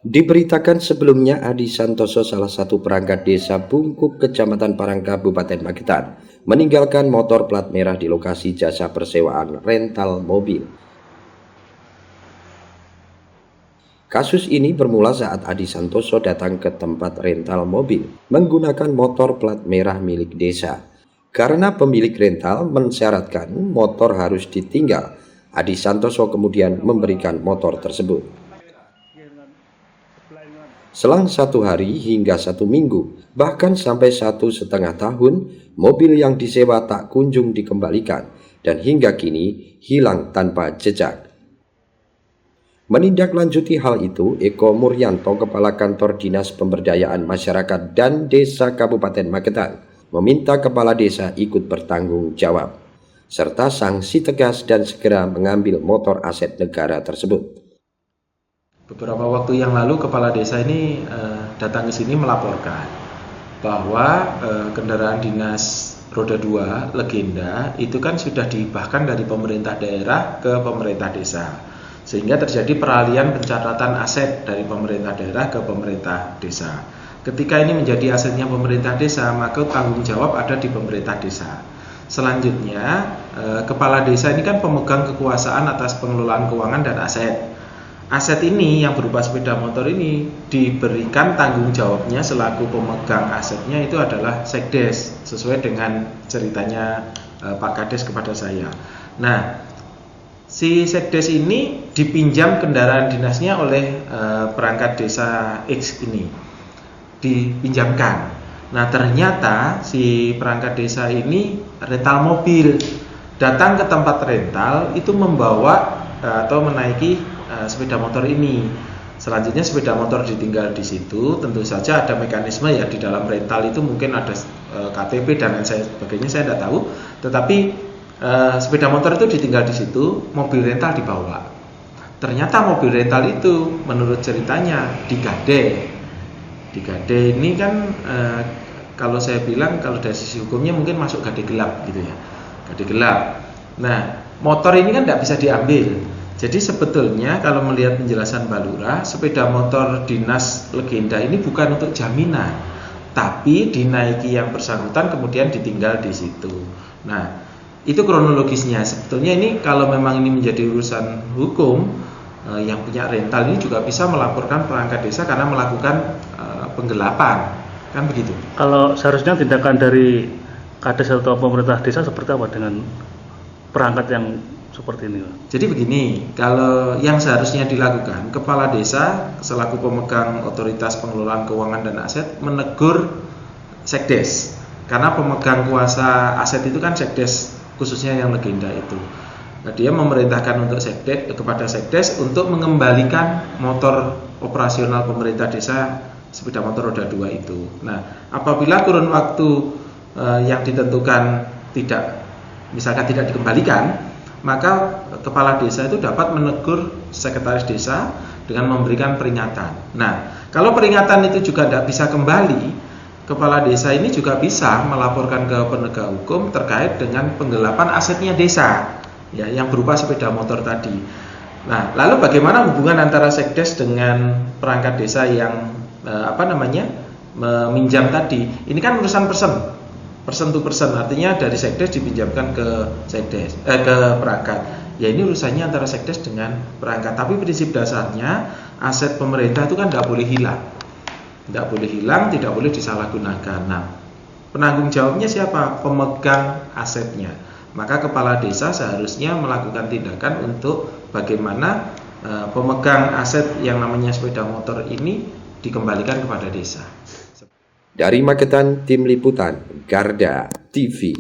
Diberitakan sebelumnya, Adi Santoso, salah satu perangkat desa Bungkuk, Kecamatan Parang, Kabupaten Magetan, meninggalkan motor plat merah di lokasi jasa persewaan rental mobil. Kasus ini bermula saat Adi Santoso datang ke tempat rental mobil menggunakan motor plat merah milik desa. Karena pemilik rental mensyaratkan motor harus ditinggal, Adi Santoso kemudian memberikan motor tersebut. Selang 1 hari hingga 1 minggu, bahkan sampai 1,5 tahun, mobil yang disewa tak kunjung dikembalikan dan hingga kini hilang tanpa jejak. Menindaklanjuti hal itu, Eko Muryanto, Kepala Kantor Dinas Pemberdayaan Masyarakat dan Desa Kabupaten Magetan, meminta kepala desa ikut bertanggung jawab, serta sanksi tegas dan segera mengambil motor aset negara tersebut. Beberapa waktu yang lalu kepala desa ini datang ke sini melaporkan bahwa kendaraan dinas roda 2 Legenda itu kan sudah dihibahkan dari pemerintah daerah ke pemerintah desa, sehingga terjadi peralihan pencatatan aset dari pemerintah daerah ke pemerintah desa. Ketika ini menjadi asetnya pemerintah desa, maka tanggung jawab ada di pemerintah desa. Selanjutnya, kepala desa ini kan pemegang kekuasaan atas pengelolaan keuangan dan aset. Aset ini yang berupa sepeda motor ini diberikan tanggung jawabnya selaku pemegang asetnya itu adalah Sekdes, sesuai dengan ceritanya Pak Kades kepada saya. Nah, si Sekdes ini dipinjam kendaraan dinasnya oleh perangkat desa X ini, dipinjamkan. Nah, ternyata si perangkat desa ini rental mobil, datang ke tempat rental itu membawa atau menaiki sepeda motor ini. Selanjutnya sepeda motor ditinggal di situ. Tentu saja ada mekanisme ya di dalam rental itu, mungkin ada KTP dan lain sebagainya, saya tidak tahu. Tetapi sepeda motor itu ditinggal di situ, mobil rental dibawa. Ternyata mobil rental itu menurut ceritanya digade. Digade ini kan kalau saya bilang kalau dari sisi hukumnya mungkin masuk gade gelap gitu ya. Gade gelap. Nah, motor ini kan tidak bisa diambil. Jadi sebetulnya kalau melihat penjelasan Mbak Lurah, sepeda motor dinas Legenda ini bukan untuk jaminan, tapi dinaiki yang bersangkutan kemudian ditinggal di situ. Nah, itu kronologisnya. Sebetulnya ini kalau memang ini menjadi urusan hukum, yang punya rental ini juga bisa melaporkan perangkat desa karena melakukan penggelapan, kan begitu. Kalau seharusnya tindakan dari Kades atau pemerintah desa seperti apa dengan perangkat yang seperti ini? Jadi begini, kalau yang seharusnya dilakukan, kepala desa selaku pemegang otoritas pengelolaan keuangan dan aset menegur Sekdes, karena pemegang kuasa aset itu kan Sekdes, khususnya yang Legenda itu. Nah, dia memerintahkan untuk Sekdes, kepada Sekdes untuk mengembalikan motor operasional pemerintah desa, sepeda motor roda 2 itu. Nah, apabila kurun waktu yang ditentukan misalkan tidak dikembalikan, maka kepala desa itu dapat menegur sekretaris desa dengan memberikan peringatan. Nah, kalau peringatan itu juga tidak bisa kembali, kepala desa ini juga bisa melaporkan ke penegak hukum terkait dengan penggelapan asetnya desa, ya, yang berupa sepeda motor tadi. Nah, lalu bagaimana hubungan antara Sekdes dengan perangkat desa yang meminjam tadi? Ini kan urusan person to person, artinya dari Sekdes dipinjamkan ke ke perangkat. Ya, ini urusannya antara Sekdes dengan perangkat. Tapi prinsip dasarnya aset pemerintah itu kan tidak boleh hilang. Tidak boleh hilang, tidak boleh disalahgunakan. Nah, penanggung jawabnya siapa? Pemegang asetnya. Maka kepala desa seharusnya melakukan tindakan untuk bagaimana pemegang aset yang namanya sepeda motor ini dikembalikan kepada desa. Dari Magetan, Tim Liputan Garda TV.